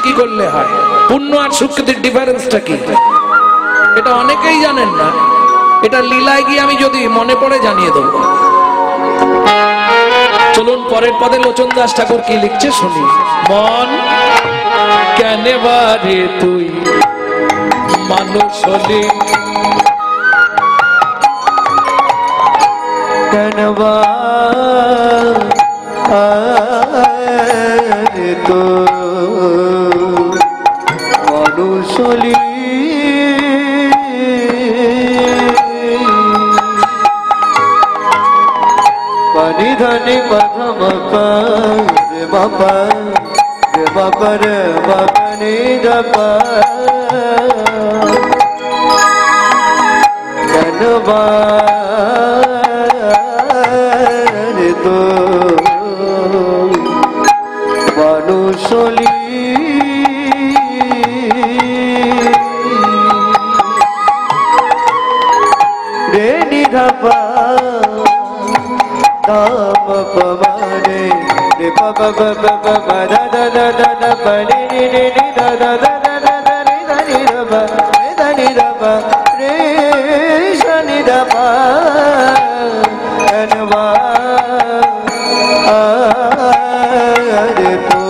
কি করলে হয়? পুণ্য আর সুকৃতির ডিফারেন্সটা কি? এটা অনেকেই জানেন না। এটা লীলায় গিয়ে আমি যদি মনে পড়ে জানিয়ে দেব। চলুন পরের পদে লোচন দাস ঠাকুর কি লিখছে শুনি। মন কেন বারে তুই মানুষ হলি, কেন বারে তো মানুষ হলি, পানি ধানি মাথা মাপা রে বাপা রে বাপা রে বাপানি দাপা, কেন বারে তো মানুষ হলি, রে নিধাপা দাম পমানে রে বাবা বাবা বাবা দাদা দাদা দাদা রে রে রে দাদা দাদা দাদা রে রে দাবা রে দাবা রে শনি দাবা, কেনবা আরে তো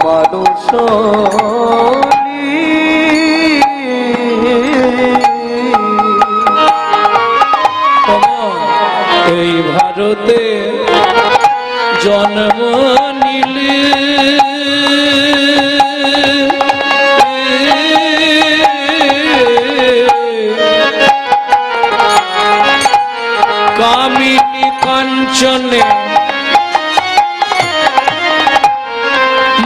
মানুষ এই ভারতে জন্ম নিলে কামিনী কাঞ্চনে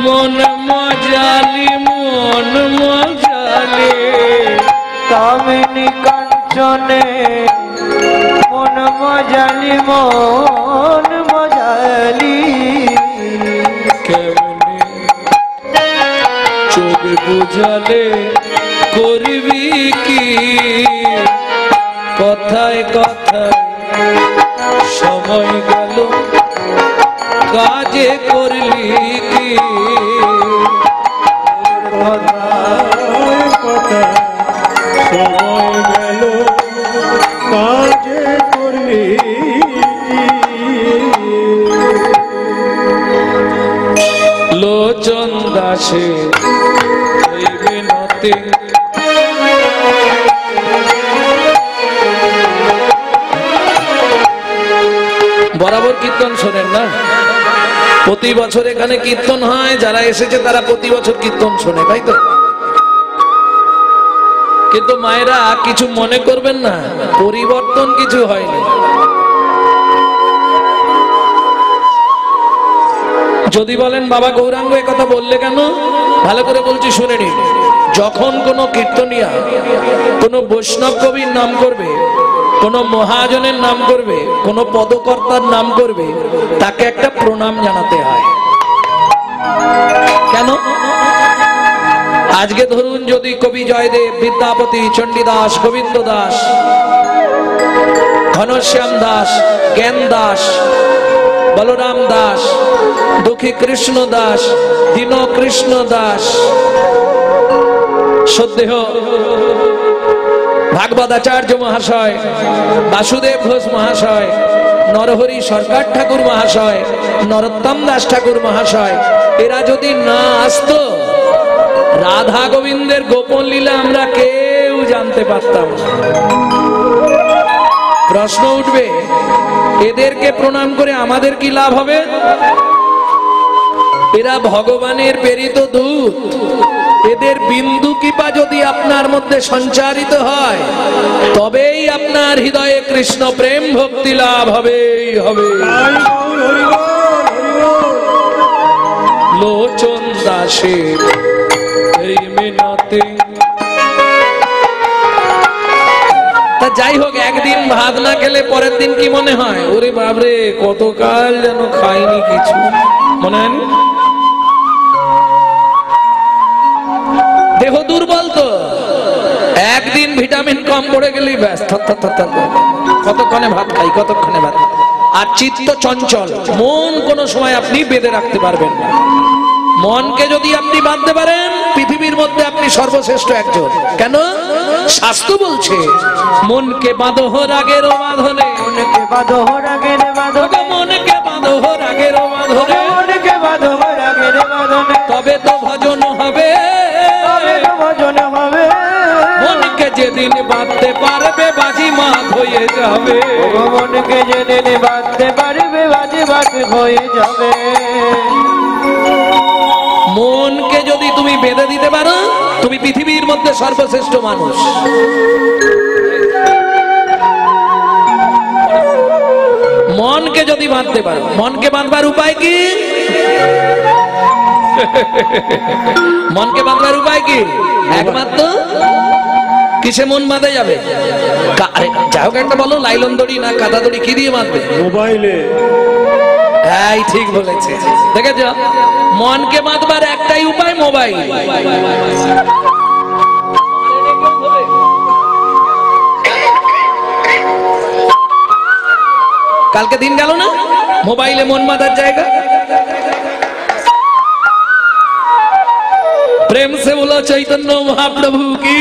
মন মজালি, মন মজালি, কামিনী কাঞ্চনে মন মজালি, মন মজালি, কেমনে চোখ বুঝালে করবি কি, কথায় কথায় সময় গেল কাজে করলি কি, কথায় কথায় সময় গেল কাজে করলি, লোচন দাসে এই বিনতে বরাবর কীর্তন শোনেন না? প্রতি বছর এখানে কীর্তন হয়, যারা এসেছে তারা প্রতি বছর কীর্তন শোনে, তাই তো? কিন্তু মায়েরা কিছু মনে করবেন না, পরিবর্তন কিছু হয়নি। যদি বলেন বাবা গৌরাঙ্গ এ কথা বললে কেন, ভালো করে বলছি শুনে নিন। যখন কোনো কীর্তনিয়া কোনো বৈষ্ণব কবির নাম করবে, কোনো মহাজনের নাম করবে, কোনো পদকর্তার নাম করবে, তাকে একটা প্রণাম জানাতে হয়। কেন? আজকে ধরুন যদি কবি জয়দেব, বিদ্যাপতি, চণ্ডীদাস, গোবিন্দ দাস, ঘনশ্যাম দাস, জ্ঞান দাস, বলরাম দাস, দুঃখী কৃষ্ণ দাস, দীন কৃষ্ণ দাস, শ্রদ্ধেয় ভাগবতাচার্য মহাশয়, বাসুদেব ঘোষ মহাশয়, নরহরি সরকার ঠাকুর মহাশয়, নরোত্তম দাস ঠাকুর মহাশয়, এরা যদি না আসতো রাধা গোবিন্দের গোপন লীলা আমরা কেউ জানতে পারতাম না। প্রশ্ন উঠবে, এদেরকে প্রণাম করে আমাদের কি লাভ হবে? এরা ভগবানের প্রেরিত দূত, এদের বিন্দু কৃপা যদি আপনার মধ্যে সঞ্চারিত হয় তবেই আপনার হৃদয়ে কৃষ্ণ প্রেম ভক্তি লাভ হবেই হবে। লোচন দাসের এই মিনতি। তা যাই হোক, একদিন ভাত না খেলে পরের দিন কি মনে হয়? ওরে বাবরে, কতকাল যেন খাইনি কিছু, মনে হয় দেহ দুর্বল তো, একদিন ভিটামিন কম পড়ে গেলেই ব্যাস কতক্ষণে ভাত খাই, কতক্ষণে ভাত। আর চিত্ত চঞ্চল, মন কোনো সময় আপনি বেঁধে রাখতে পারবেন না। মনকে যদি আপনি বাঁধতে পারেন, পৃথিবীর মধ্যে আপনি সর্বশ্রেষ্ঠ একজন। কেন? শাস্ত্র বলছে মনকে বাঁধো রাগের বাঁধনে, মনকে বাঁধো রাগের বাঁধনে, মনকে বাঁধো রাগের বাঁধনে, মনকে বাঁধো রাগের বাঁধনে, তবে তো ভজন হবে, তবে তো ভজন হবে। মনকে যেদিন বাঁধতে পারবে বাজি মাত হয়ে যাবে। ও মনকে যেদিন বাঁধতে পারবে বাজি মাত হয়ে যাবে। মনকে যদি তুমি বেঁধে দিতে পারো, তুমি পৃথিবীর মধ্যে সর্বশ্রেষ্ঠ মানুষ। মনকে যদি বাঁধতে পারো, মনকে বাঁধবার উপায় কি? মনকে বাঁধবার উপায় কি? একমাত্র কিসে মন বাঁধা যাবে? যাই হোক একটা বলো, লাইলন দড়ি না কাদা দড়ি, কি দিয়ে বাঁধবে? মোবাইলে। এই ঠিক বলেছে, দেখেছ? মনকে বাঁধবার একটাই উপায়, মোবাইল। কালকে দিন গেল না, মোবাইলে মন বাঁধার জায়গা। প্রেম সে বলো চৈতন্য মহাপ্রভু কি।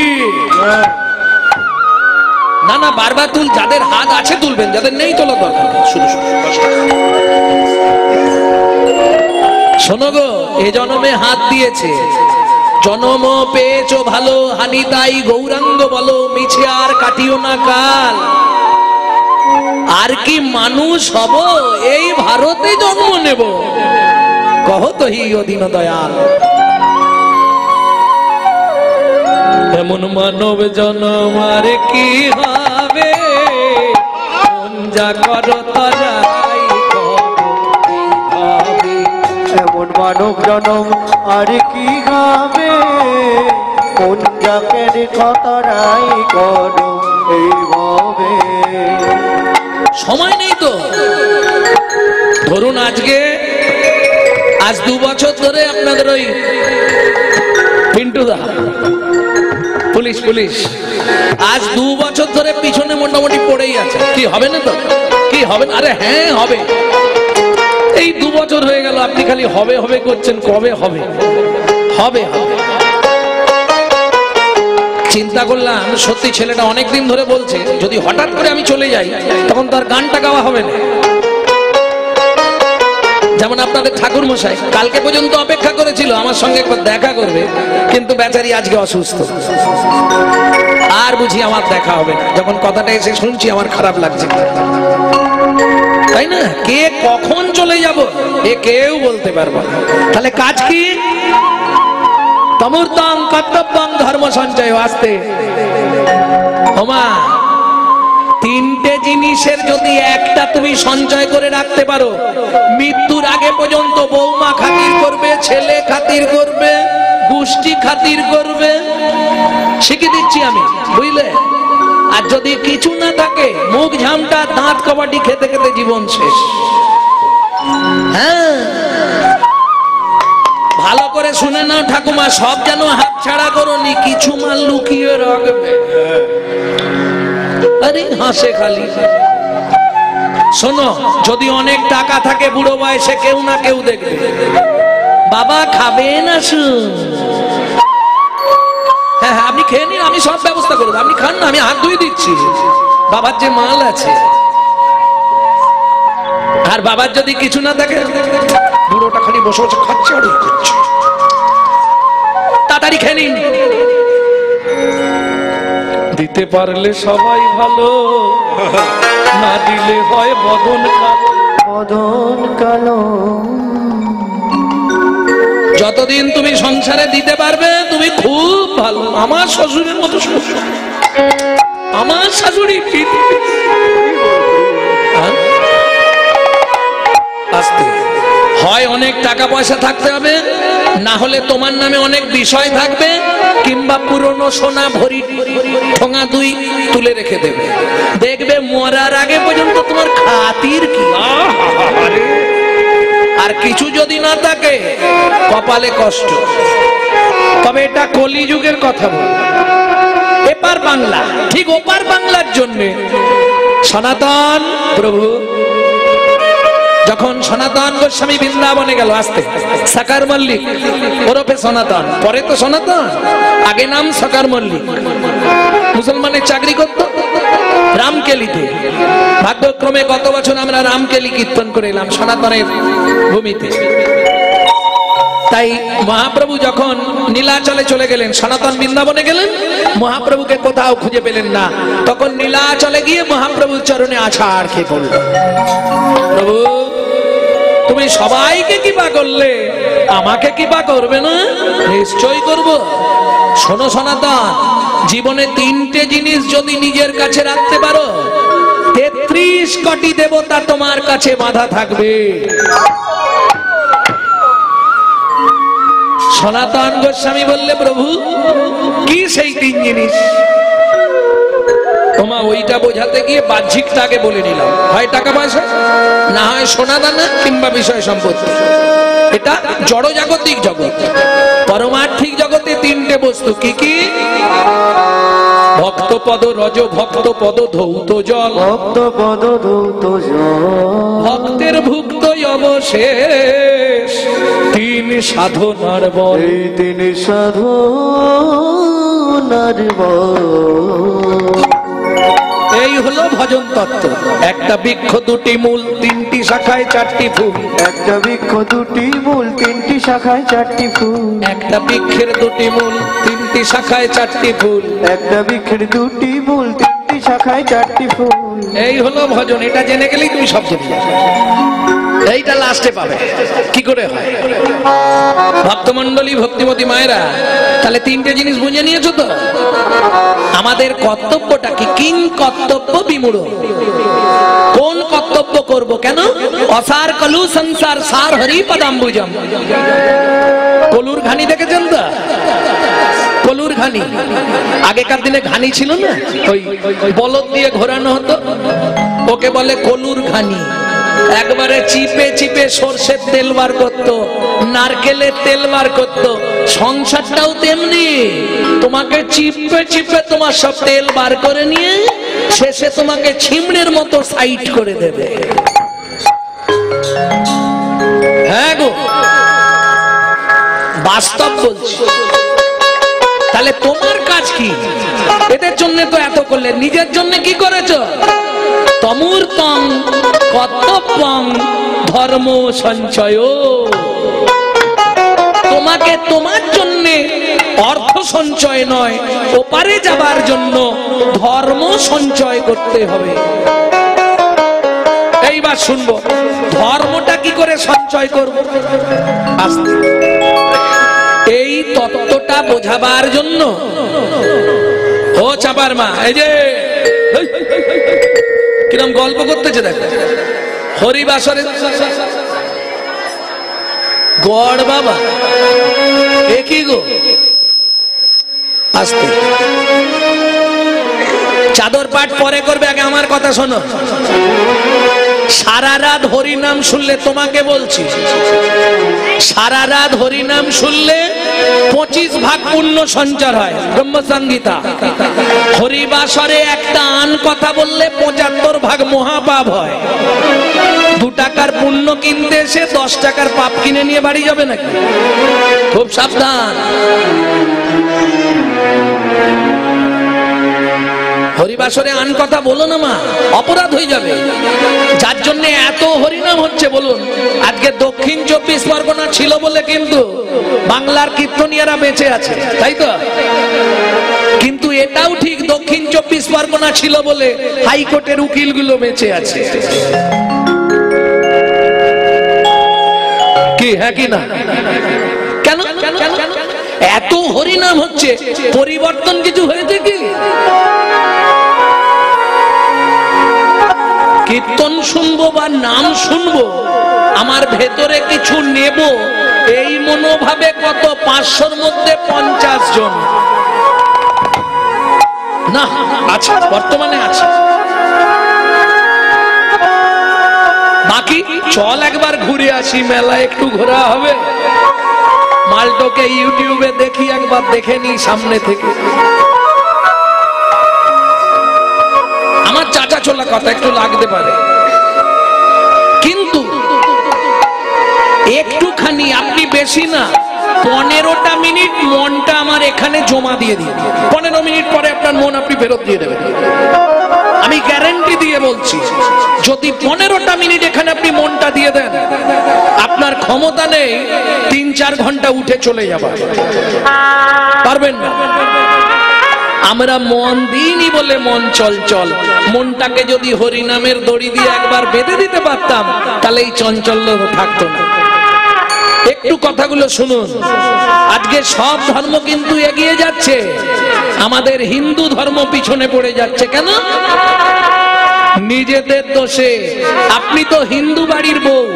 না না, বারবার তুল, যাদের হাত আছে তুলবেন, যাদের নেই তোলা দরকার। শুধু শোনো গো, এ জন্মে হাত দিয়েছে, জন্ম পেয়েছো ভালো, হানি তাই গৌরাঙ্গ বলো, মিছে আর কাটিও না কাল। আর কি মানুষ হব, এই ভারতে জন্ম নেব, কহত হি অধীন দয়াল। এমন মানব জন্ম আর কি হবে, মন যা করো তাই হবে। এমন মানব জনম আর কি হবে, কোন যাকের কথারাই করো এইভাবে। সময় নেই তো। ধরুন আজ 2 বছর ধরে আপনাদের ওই পিন্টুদা পুলিশ আজ 2 বছর ধরে পিছনে মোটামুটি পড়েই আছে। কি হবে না তো? কি হবে না? আরে হ্যাঁ হবে। এই 2 বছর হয়ে গেল, আপনি খালি হবে হবে করছেন। কবে হবে? হবে হবে। চিন্তা করলাম, সত্যি ছেলেটা অনেকদিন ধরে বলছে, যদি হঠাৎ করে আমি চলে যাই তখন তার গানটা গাওয়া হবে না। যেমন আপনাদের ঠাকুর মশাই কালকে পর্যন্ত অপেক্ষা করেছিল আমার সঙ্গে একবার দেখা করবে, কিন্তু বেচারি আজকে অসুস্থ, আর বুঝি আমার দেখা হবে না। যখন কথাটা এসে শুনছি আমার খারাপ লাগছে, তাই না? কে কখন চলে যাব এ কেউ বলতে পারবো না। তাহলে কাজ কি? তমূর্তং কর্তব্যং ধর্ম সঞ্চয় আসতে। ওমা, 3টে জিনিসের যদি একটা তুমি সঞ্চয় করে রাখতে পারো, মৃত্যুর আগে পর্যন্ত বৌমা খাতির করবে, ছেলে খাতির করবে, গোষ্ঠী খাতির করবে, শিখিয়ে দিচ্ছি আমি, বুঝলে? আর যদি কিছু না থাকে, মুখ ঝামটা, দাঁত কবাডি খেতে খেতে জীবন শেষ। হ্যাঁ, ভালো করে শুনে নাও ঠাকুমা, সব যেন হাত ছাড়া করোনি, কিছু মাল লুকিয়ে রাখবে। আরে হাসে খালি। শোনো, যদি অনেক টাকা থাকে বুড়ো বয়সে কেউ না কেউ দেখবে, বাবা খাবে না শুন, হ্যাঁ আপনি খেয়ে নিন, আমি সব ব্যবস্থা করবো, আপনি খান না, আমি হাত ধুয়ে দিচ্ছি। বাবার যে মাল আছে। আর বাবার যদি কিছু না থাকে, বুড়োটা খালি বসে বসে খাচ্ছে আর করছে। তাড়াতাড়ি খেয়ে নিন। দিতে পারলে সবাই ভালো, না দিলে হয় বদন কালো। বদন কালো। যতদিন তুমি সংসারে দিতে পারবে তুমি খুব ভালো। আমার শ্বশুরের মতো শ্বশুর, আমার শাশুড়ি আস্তে হয় অনেক টাকা পয়সা থাকতে হবে, না হলে তোমার নামে অনেক বিষয় থাকবে, কিংবা পুরনো সোনা ভরি ঠোঙা 2 তুলে রেখে দেবে। দেখবে মরার আগে পর্যন্ত তোমার খাতির কি। আর কিছু যদি না থাকে, কপালে কষ্ট। তবে এটা কলিযুগের কথা বল, এপার বাংলা, ঠিক ওপার বাংলার জন্য সনাতন প্রভু যখন সনাতন গোস্বামী বৃন্দাবনে গেল, আসতে সাকার মল্লিক ওরফে সনাতন, পরে তো সনাতন, আগে নাম সাকার মল্লিক, মুসলমানের চাকরি করত রামকেলিতে। ভাগ্যক্রমে গত বছর আমরা রামকেলি কীর্তন করে এলাম সনাতনের ভূমিতে। তাই মহাপ্রভু যখন নীলাচলে চলে গেলেন, সনাতন বৃন্দাবনে গেলেন, মহাপ্রভুকে কোথাও খুঁজে পেলেন না, তখন নীলাচলে গিয়ে মহাপ্রভুর চরণে আছাড় খেয়ে পড়ল। প্রভু তুমি সবাইকে কৃপা করলে, আমাকে কৃপা করবে না? নিশ্চয়ই করব। শোনো সনাতন, জীবনে তিনটে জিনিস যদি নিজের কাছে রাখতে পারো, 33 কোটি দেবতা তোমার কাছে বাঁধা থাকবে। সনাতন গোস্বামী বললে, প্রভু কি সেই 3 জিনিস? তোমার ওইটা বোঝাতে গিয়ে বাহ্যিকটাকে বলে নিলাম, হয় টাকা পয়সা, না হয় সোনা দানা কিংবা বিষয় সম্পত্তি। এটা জড়জাগতিক জগৎ। পরমার্থিক জগতে 3টে বস্তু, কি কি? ভক্তপদ রজ, ভক্তপদ ধৌত জল, ভক্তপদ ধৌত জল, ভক্তের ভুক্ত অবশেষ 3 সাধনার বল। এই 3 সাধনার বল। এই হলো ভজন তত্ত্ব। একটা বৃক্ষ 2টি মূল, 3টি শাখায় 4টি ফুল। একটা বৃক্ষ 2টি মূল, 3টি শাখায় 4টি ফুল। একটা বৃক্ষের 2টি মূল, 3টি শাখায় 4টি ফুল। একটা বৃক্ষের 2টি মূল, 3টি শাখায় 4টি ফুল। এই হলো ভজন। এটা জেনে গেলেই তুমি সব জেনে যাবে। এইটা লাস্টে পাবে। কি করে হয়? ভক্তমণ্ডলী, ভক্তিমতী মায়েরা, তাহলে 3টে জিনিস বুঝে নিয়েছো তো? আমাদের কর্তব্যটা কি? কিং কর্তব্য বিমূঢ়। কোন কর্তব্য করব? কেন? অসার কলু সংসার সার হরি পদাম্বুজম। কলুর ঘানি দেখেছেন তো? কলুর ঘানি, আগেকার দিনে ঘানি ছিল না, ওই বলদ দিয়ে ঘোরানো হতো, ওকে বলে কলুর ঘানি। একবারে চিপে চিপে সরষের তেল বার করতো, নারকেলের তেল বার করতো। সংসারটাও তেমনি, তোমাকে চিপে চিপে তোমার সব তেল বার করে নিয়ে শেষে তোমাকে ছিমড়ের মতো সাইড করে দেবে। হ্যাঁ গো, বাস্তব বলছি। তাহলে তোমার কাজ কি? এদের জন্য তো এত করলে, নিজের জন্য কি করেছো? তমূর্তং কর্তব্যং ধর্ম সঞ্চয়। তোমাকে তোমার জন্য অর্থ সঞ্চয় নয়, ওপারে যাবার জন্য ধর্ম সঞ্চয় করতে হবে। এইবার শুনবো, ধর্মটা কি করে সঞ্চয় করব? এই তত্ত্বটা বোঝাবার জন্য ও চাপার মা, এই যে কিরম গল্প করতেছে দেখ, হরিবাসরে গড় বাবা একই গো। আস্তে, চাদর পাঠ পরে করবে, আগে আমার কথা শোনো। সারা রাত হরিনাম শুনলে, তোমাকে বলছি, সারা রাত হরিনাম শুনলে 25 ভাগ পুণ্য সঞ্চার হয়। ব্রহ্মসংহিতা। হরিবাসরে একটা আন কথা বললে 75 ভাগ মহাপাপ হয়। 2 টাকার পুণ্য কিনতে এসে 10 টাকার পাপ কিনে নিয়ে বাড়ি যাবে নাকি? খুব সাবধান। হরিবাসরে আন কথা বলো না মা, অপরাধ হয়ে যাবে। যার জন্য এত হরিনাম হচ্ছে বলুন, আজকে দক্ষিণ 24 পরগনা ছিল বলে কিন্তু বাংলার কীর্তনিয়ারা বেঁচে আছে, তাই তো? কিন্তু এটাও ঠিক, দক্ষিণ 24 পরগনা ছিল বলে হাইকোর্টের উকিলগুলো বেঁচে আছে। কি হ্যাঁ কি না? কেন? এত হরিনাম হচ্ছে, পরিবর্তন কিছু হয়েছে কি? কীর্তন শুনবো বা নাম শুনবো, আমার ভেতরে কিছু নেব, এই মনোভাবে কত 500-র মধ্যে 50 জন না আছে, বর্তমানে আছে। বাকি চল একবার ঘুরে আসি, মেলা একটু ঘোরা হবে। মালটোকে ইউটিউবে দেখি, একবার দেখে নি সামনে থেকে। আমার চাচা চলা কথা একটু লাগতে পারে, কিন্তু একটুখানি, আপনি বেশি না, 15টা মিনিট মনটা আমার এখানে জমা দিয়ে দিন। 15 মিনিট পরে আপনার মন আপনি ফেরত দিয়ে দেবেন, আমি গ্যারান্টি দিয়ে বলছি। যদি 15টা মিনিট এখানে আপনি মনটা দিয়ে দেন, আপনার ক্ষমতা নেই 3-4 ঘন্টা উঠে চলে যাবার, পারবেন না। আমরা মন দিইনি বলে মন চঞ্চল। মনটাকে যদি হরিনামের দড়ি দিয়ে একবার বেঁধে দিতে পারতাম, তাহলে এই চঞ্চল্য থাকতো না। একটু কথাগুলো শুনুন। আজকে সব ধর্ম কিন্তু এগিয়ে যাচ্ছে, আমাদের হিন্দু ধর্ম পিছনে পড়ে যাচ্ছে। কেন? নিজেদের দোষে। আপনি তো হিন্দু বাড়ির বউ,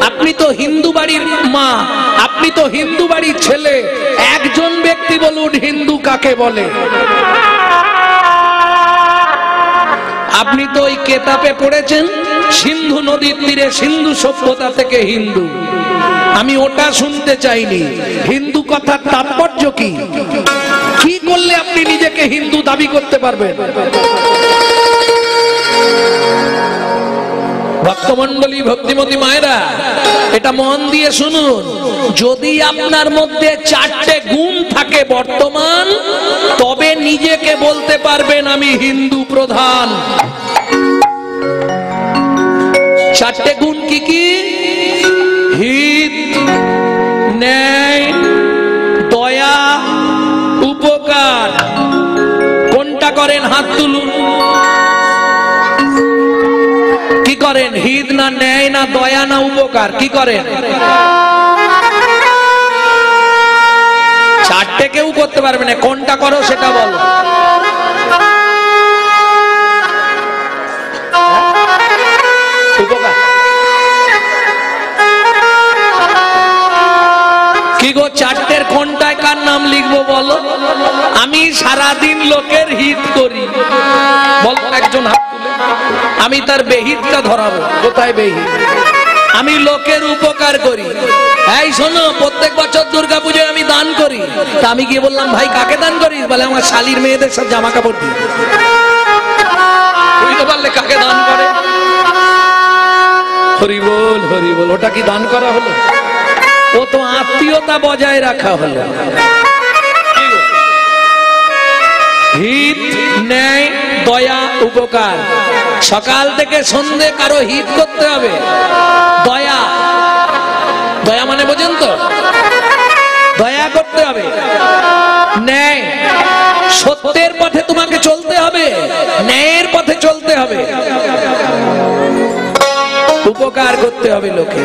আপনি তো হিন্দু বাড়ির মা, আপনি তো হিন্দু বাড়ির ছেলে। একজন ব্যক্তি বলুন হিন্দু কাকে বলে? আপনি তো ওই কেতাবে পড়েছেন সিন্ধু নদীর তীরে সিন্ধু সভ্যতা থেকে হিন্দু। আমি ওটা শুনতে চাইনি। হিন্দু কথার তাৎপর্য কি? কি করলে আপনি নিজেকে হিন্দু দাবি করতে পারবেন? ভক্তমণ্ডলী, ভক্তিমতী মায়েরা, এটা মন দিয়ে শুনুন। যদি আপনার মধ্যে 4টে গুণ থাকে বর্তমান, তবে নিজেকে বলতে পারবেন আমি হিন্দু প্রধান। 4টে গুণ কি কি? হিত, ন্যায়, দয়া, উপকার। কোনটা করেন? হাত তুলুন। কি করেন? হিত না ন্যায় না দয়া না উপকার? কি করেন? 4টে কেউ করতে পারবে না। কোনটা করো সেটা বলো। উপকার। কি গো, 4টের কোনটায় কার নাম লিখবো বলো? আমি সারাদিন লোকের হিত করি, বল একজন হাত তুলে। আমি তার বেহিতটা ধরাবো। কোথায় বেহিত? আমি লোকের উপকার করি। এই শোনো, প্রত্যেক বছর দুর্গাপূজায় আমি দান করি। তা আমি গিয়ে বললাম, ভাই কাকে দান করিস? বলে আমার শালীর মেয়েদের সব জামা কাপড় দিই। বুঝতে পারলে কাকে দান করে? হরি বল, হরি বল। ওটা কি দান করা হলো? ও তো আত্মীয়তা বজায় রাখা হলো। হিত, ন্যায়, দয়া, উপকার। সকাল থেকে সন্ধে কারো হিত করতে হবে। দয়া, দয়া মানে বোঝেন তো? দয়া করতে হবে। ন্যায়, সত্যের পথে তোমাকে চলতে হবে, ন্যায়ের পথে চলতে হবে। উপকার করতে হবে লোকে।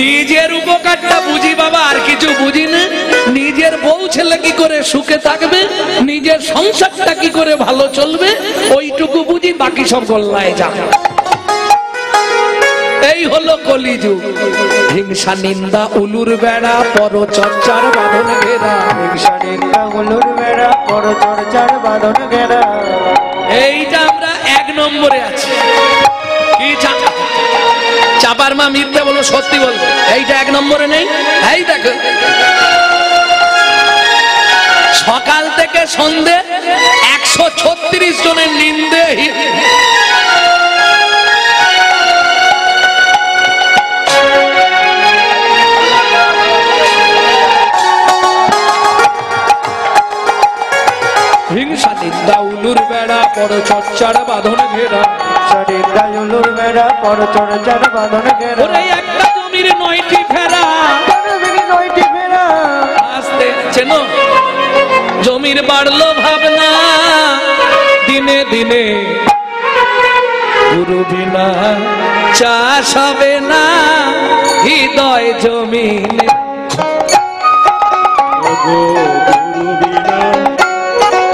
নিজের উপকারটা বুঝি বাবা, আর কিছু বুঝি না। নিজের বউ ছেলে কি করে সুখে থাকবে, নিজের সংসারটা কি করে ভালো চলবে, ওইটুকু বুঝি, বাকি সব গল্লায় যাবে। এই হলো কলিযুগ। হিংসা, নিন্দা, উলুর বেড়া, পরচর্চার বাঁধন ঘেরা। হিংসা, নিন্দা, উলুর বেড়া, পরচর্চার বাঁধন ঘেরা। এইটা আমরা 1 নম্বরে আছি। কি চাপার মা মিথ্যে বলো, সত্যি বলবো, এইটা 1 নম্বরে নেই। এই দেখো, সকাল থেকে সন্ধে 136 জনের নিন্দে। হিংসা, নিন্দা, উলুর বেড়া, পরচর্চার বাঁধন ঘেরা। হিংসা, নিন্দা, উলুর বেড়া, পরচর্চার বাঁধন ঘেরা। ওরে একটা জমির 9টি ফেরা। 9টি ফেরা। আস্তে চেনো, জমির বাড়লো ভাবনা দিনে দিনে, গুরু বিনা চাষ হবে না হৃদয় জমিনে। গুরু বিনা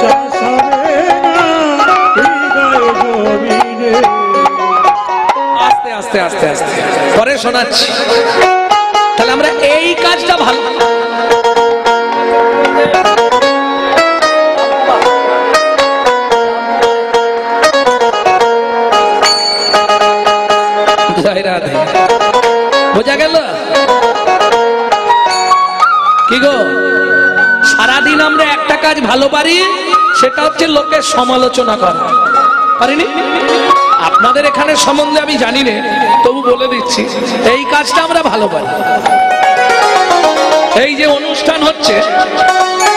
চাষ হবে না হৃদয় জমিনে। আস্তে আস্তে আস্তে আস্তে পরে শোনাচ্ছি। তাহলে আমরা এই কাজটা ভালো, বোঝা গেল? কি গো, সারাদিন আমরা একটা কাজ ভালো পারি, সেটা হচ্ছে লোকের সমালোচনা করা। পারিনি? আপনাদের এখানে সম্বন্ধে আমি জানি না, তবু বলে দিচ্ছি, এই কাজটা আমরা ভালো পারি। এই যে অনুষ্ঠান হচ্ছে,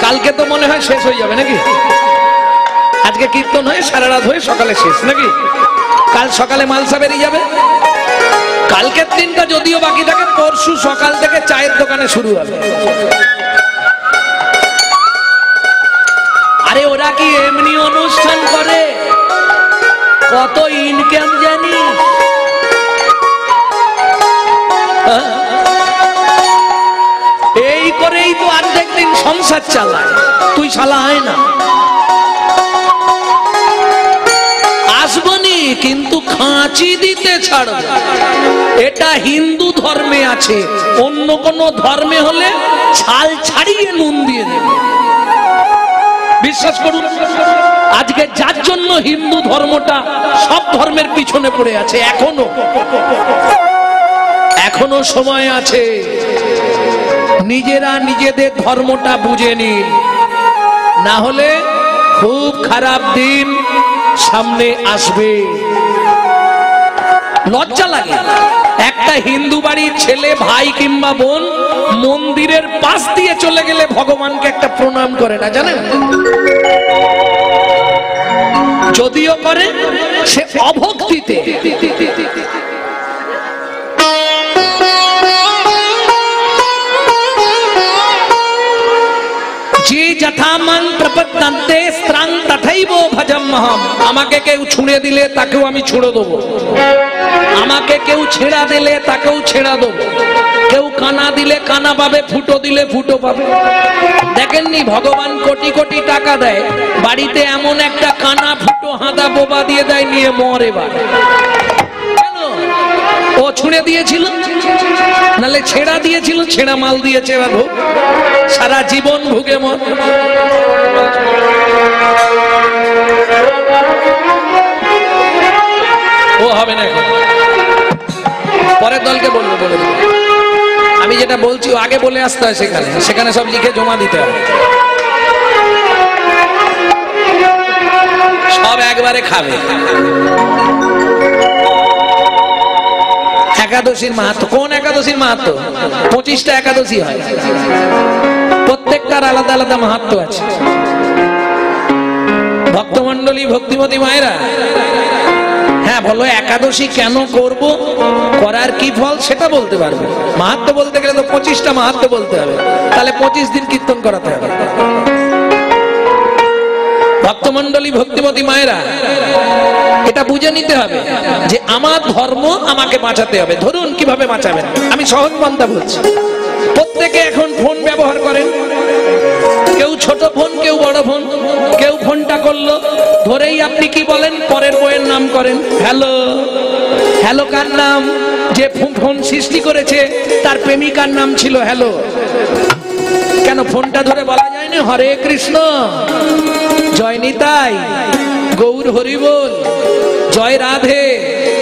কালকে তো মনে হয় শেষ হয়ে যাবে নাকি? আজকে কীর্তন হয়ে সারা রাত হয়ে সকালে শেষ নাকি? কাল সকালে মালসা বেরিয়ে যাবে। কালকের দিনটা যদিও বাকি থাকে, পরশু সকাল থেকে চায়ের দোকানে শুরু হবে। আরে ওরা কি এমনি অনুষ্ঠান করে? কত ইনকাম জানি। এই করেই তো অর্ধেক দিন সংসার চালায়। তুই শালা হয় না, আসবনি কিন্তু খাঁচি দিতে ছাড়বে। এটা হিন্দু ধর্মে আছে, অন্য কোন ধর্মে হলে ছাল ছাড়িয়ে নুন দিয়ে দেবে। বিশ্বাস করুন, আজকে যার জন্য হিন্দু ধর্মটা সব ধর্মের পিছনে পড়ে আছে, এখনো সময় আছে। নিজেরা নিজেদের ধর্মটা বুঝে নিন, না হলে খুব খারাপ দিন সামনে আসবে। লজ্জা লাগে একটা হিন্দু বাড়ির ছেলে, ভাই কিংবা বোন মন্দিরের পাশ দিয়ে চলে গেলে ভগবানকে একটা প্রণাম করে না, জানেন? যদিও করে সে অভক্তিতে। যে যথামান প্রপদ্যন্তে স্ত্রাং তথৈব ভজম্যহম। আমাকে কেউ ছুঁড়ে দিলে তাকেও আমি ছুঁড়ে দেবো, আমাকে কেউ ছেড়া দিলে তাকেও ছেড়া দেবো। কেউ কানা দিলে কানা পাবে, ফুটো দিলে ফুটো পাবে। দেখেননি ভগবান কোটি কোটি টাকা দেয়, বাড়িতে এমন একটা কানা ফুটো হাঁদা বোবা দিয়ে দেয়, নিয়ে মর। এবার কেন? ও ছুঁড়ে দিয়েছিল, নালে ছেড়া দিয়েছিল, ছেড়া মাল দিয়েছে। এবার ভোগ, সারা জীবন ভুগে মর। ও হবে না, পরের দলকে বলবো, বলে দেবো। আমি যেটা বলছি আগে বলে আসতে হয়, সেখানে সব লিখে জমা দিতে হবে। সব একবারে খাবে। একাদশীর মাহাত্ম্য, কোন একাদশীর মাহাত্ম্য? 25টা একাদশী হয়, প্রত্যেকটার আলাদা আলাদা মাহাত্ম্য আছে। ভক্তমন্ডলী, ভক্তিমতী মায়েরা, হ্যাঁ বলো একাদশী কেন করব, করার কি ফল সেটা বলতে পারবে। মাহাত্ম্য বলতে গেলে তো 25টা মাহাত্ম্য বলতে হবে, তাহলে 25 দিন কীর্তন করাতে হবে। ভক্তমন্ডলী, ভক্তিমতী মায়েরা, এটা বুঝে নিতে হবে যে আমার ধর্ম আমাকে বাঁচাতে হবে। ধরুন কিভাবে বাঁচাবেন, আমি সহজ পন্থা বলছি। প্রত্যেকে এখন ফোন ব্যবহার করেন, কেউ ছোট ফোন, কেউ বড় ফোন। কেউ ফোনটা করলো, ধরেই আপনি কি বলেন, পরের বইয়ের নাম করেন। হ্যালো, হ্যালো কার নাম? যে ফোন সৃষ্টি করেছে তার প্রেমিকার নাম ছিল হ্যালো। কেন ফোনটা ধরে বলা যায় না হরে কৃষ্ণ, জয় নিতাই, গৌর হরি বল, জয় রাধে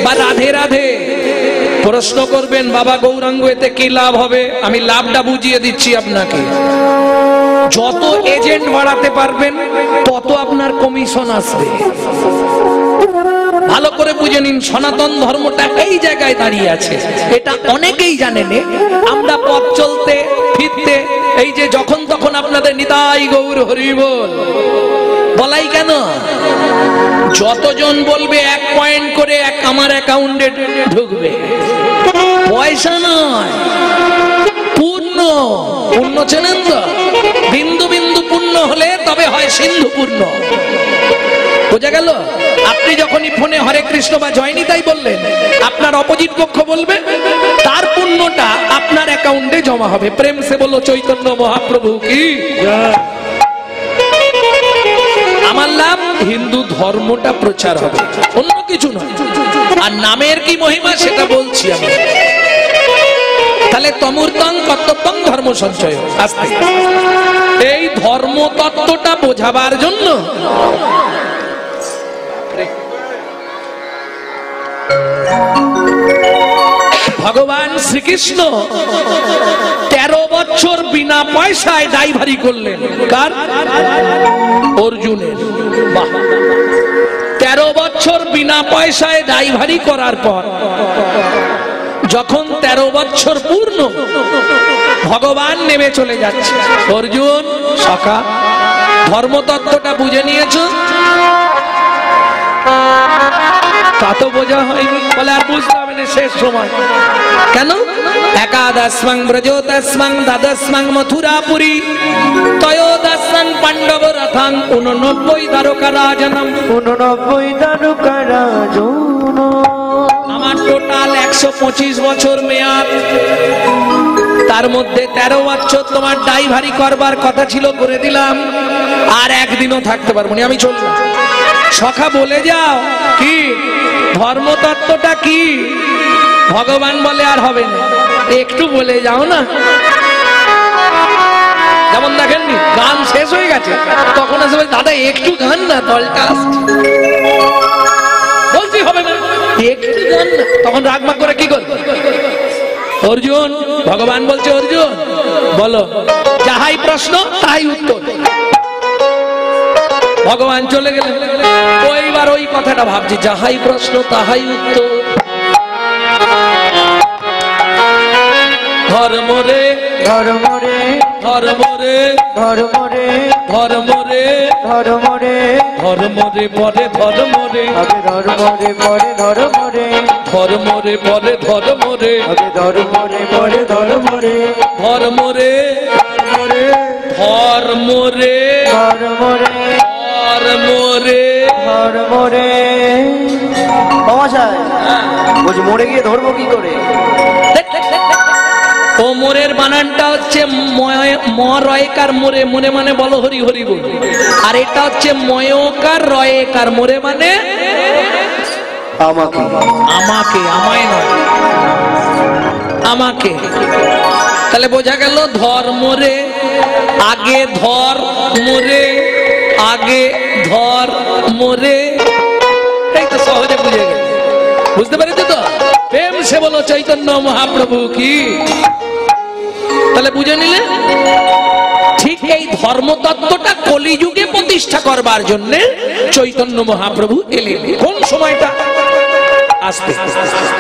বা রাধে রাধে? প্রশ্ন করবেন বাবা গৌরাঙ্গ এতে কি লাভ হবে? আমি লাভটা বুঝিয়ে দিচ্ছি আপনাকে। যত এজেন্ট বাড়াতে পারবেন তত আপনার কমিশন আসবে। ভালো করে বুঝে নিন, সনাতন ধর্মটা এই জায়গায় দাঁড়িয়ে আছে, এটা অনেকেই জানেন। আমরা পথ চলতে ফিরতে এই যে যখন তখন আপনাদের নিতাই গৌর হরি বল বলাই কেন? যতজন বলবে 1 পয়েন্ট করে আমার অ্যাকাউন্টে ঢুকবে। পয়সা নয়, পূর্ণ। পূর্ণ চেনেন তো? বিন্দু বিন্দু পূর্ণ হলে তবে হয় সিন্ধু পূর্ণ। বোঝা গেল? আপনি যখনই ফোনে হরে কৃষ্ণ বা জয় নিতাই বললেন, আপনার অপোজিট পক্ষ বলবে, তার পুণ্যটা আপনার অ্যাকাউন্টে জমা হবে। প্রেম সে বলো চৈতন্য মহাপ্রভু কি। আমার লাভ হিন্দু ধর্মটা প্রচার হবে, অন্য কিছু নয়। আর নামের কি মহিমা সেটা বলছি আমি। তাহলে তমূর্তং কর্তব্যং ধর্ম সঞ্চয়। আস্তে এই ধর্ম তত্ত্বটা বোঝাবার জন্য ভগবান শ্রীকৃষ্ণ 13 বছর বিনা পয়সায় ড্রাইভারি করলেন। কার? অর্জুনের। বাহ, 13 বছর বিনা পয়সায় ড্রাইভারি করার পর যখন 13 বছর পূর্ণ, ভগবান নেমে চলে যাচ্ছে। অর্জুন সখা, ধর্মতত্ত্বটা বুঝে নিয়েছো? তা তো বোঝা হয়নি। বলে আর বুঝতে হবে না, শেষ সময়। কেন? একাদশং ব্রজোদশং দ্বাদশং মথুরাপুরী ত্রয়োদশং পাণ্ডব রথং 89 দ্বারকা রাজনম। 89 দ্বারকা রাজন। আমার টোটাল 125 বছর মেয়াদ, তার মধ্যে 13 বছর তোমার ড্রাইভারি করবার কথা ছিল, করে দিলাম। আর একদিনও থাকতে পারবো না, আমি চললাম। সখা বলে যাও কি ধর্মতত্ত্বটা কি? ভগবান বলে আর হবে না, একটু বলে যাও না। যেমন দেখেননি, গান শেষ হয়ে গেছে, তখন আসবে দাদা একটু গান না, দলটা আসছে। বলছি হবে না, একটু গান না। তখন রাগমাগ করে কি করবে? অর্জুন, ভগবান বলছে অর্জুন বলো, যাহাই প্রশ্ন তাহাই উত্তর। ভগবান চলে গেলেন। ওইবার ওই কথাটা ভাবছি, যাহাই প্রশ্ন তাহাই উত্তর। ধর্ম রে ধর্ম রে ধর্ম রে ধর্ম রে ধর্ম রে ধর্ম রে ধর্ম রে পরে ধর্ম রে আগে ধর্ম রে পরে ধর্ম রে ধর্ম রে পরে ধর্ম রে আগে ধর্ম রে পরে ধর্ম রে ধর্ম রে ধর্ম রে ধর্ম রে ধর্ম রে ধর্ম রে। মহাশয় বলছি মরে গিয়ে ধরবো কি করে? ও মোরের বানানটা হচ্ছে মরয়কার মোরে, মনে মানে বলো হরি হরি বল। আর এটা হচ্ছে ময়কার রয়কার মোরে, মানে আমাকে। আমাকে, আমায় নয়, আমাকে। তাহলে বোঝা গেল ধর্ম রে, আগে ধর মোরে, আগে ধর মোরে। এই তো সহজে বুঝে গেল, বুঝতে পেরেছো তো? প্রেম সে বলো চৈতন্য মহাপ্রভু কি। তাহলে বুঝে নিলে ঠিক এই ধর্মতত্ত্বটা কলিযুগে প্রতিষ্ঠা করবার জন্য চৈতন্য মহাপ্রভু এলেন। কোন সময়টা? আসতে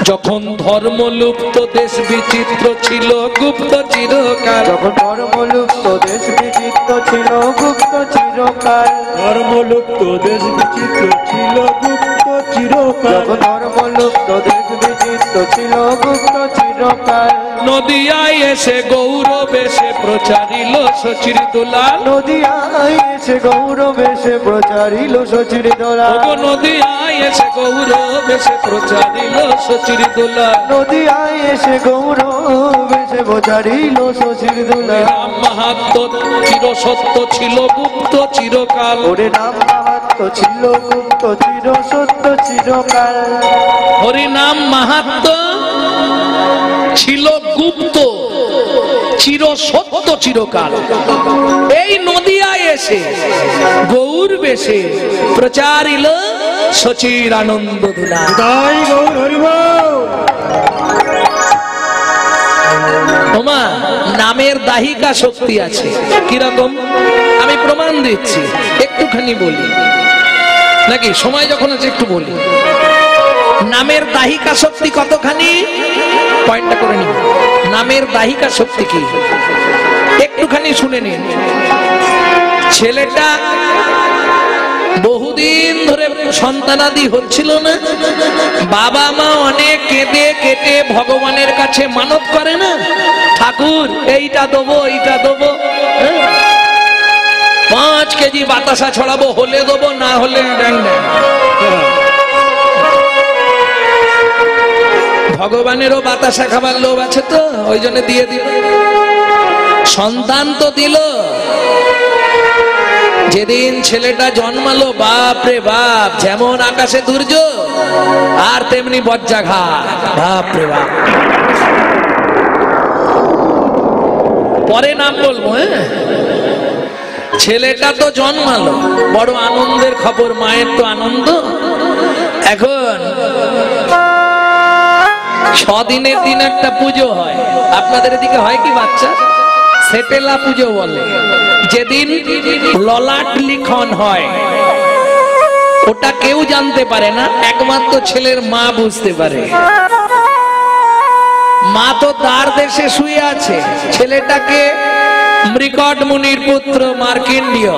যখন ধর্ম লুপ্ত, দেশ বিচিত্র ছিল গুপ্ত চিরকাল। যখন ধর্ম লুপ্ত, দেশ বিচিত্র ছিল গুপ্ত চিরকাল। ধর্ম লুপ্ত, দেশ বিচিত্র ছিল গুপ্ত চিরকাল। যখন ধর্ম লুপ্ত, দেশ বিচিত্র ছিল গুপ্ত চিরকাল। নদিয়ায় এসে গৌরব এসে প্রচারিল শচীর দোলাল। নদিয়ায় এসে গৌরব এসে প্রচারিল শচীর দোলাল। নদিয়ায় এসে গৌরব এসে প্রচারিল শচীর দোলাল। নদিয়ায় এসে গৌরব এসে প্রচারিল শচীর দোলাল। রাম মাহাত্ম চির সত্য ছিল গুপ্ত চিরকাল। ওরে নাম মাহাত্ম ছিল গুপ্ত চির সত্য চিরকাল। হরি নাম মাহাত্ম ছিল গুপ্ত চির সত্য চিরকাল। এই নদিয়ায় এসে গৌর বেশে প্রচারিল শচীর আনন্দ দুলা। তাই গৌর হরি বল। ওমা, নামের দাহিকা শক্তি আছে। কিরকম? আমি প্রমাণ দিচ্ছি, একটুখানি বলি নাকি? সময় যখন আছে একটু বলি। নামের দাহিকা শক্তি কতখানি, পয়েন্টটা করে নিন। নামের দাহিকা শক্তি কি একটুখানি শুনে নিন। ছেলেটা বহুদিন ধরে সন্তানাদি হচ্ছিল না, বাবা মা অনেক কেঁদে কেটে ভগবানের কাছে মানত করে না, ঠাকুর এইটা দেবো এইটা দেবো, 5 কেজি বাতাসা ছড়াবো, হলে দেবো না হলে ড্যাং ড্যাং। ভগবানেরও বাতাসা খাবার লোভ আছে তো, ওই জন্য দিয়ে দিল। সন্তান তো দিল। যেদিন ছেলেটা জন্মালো, বাপ রে বাপ, যেমন আকাশে দুর্য আর তেমনি বজ্রাঘাত, বাপ রে বাপ। পরে নাম বলবো। ছেলেটা তো জন্মালো, বড় আনন্দের খবর, মায়ের তো আনন্দ। এখন 6 দিনের দিন একটা পুজো হয়, আপনাদের এদিকে হয় কি বাচ্চা? সেটেলা পুজো বলে। যেদিন ললাট লিখন হয়, ওটা কেউ জানতে পারে না, একমাত্র ছেলের মা বুঝতে পারে। মা তো দ্বার দেশে শুয়ে আছে, ছেলেটাকে মৃকট মুনির পুত্র মার্কিন্ডীয়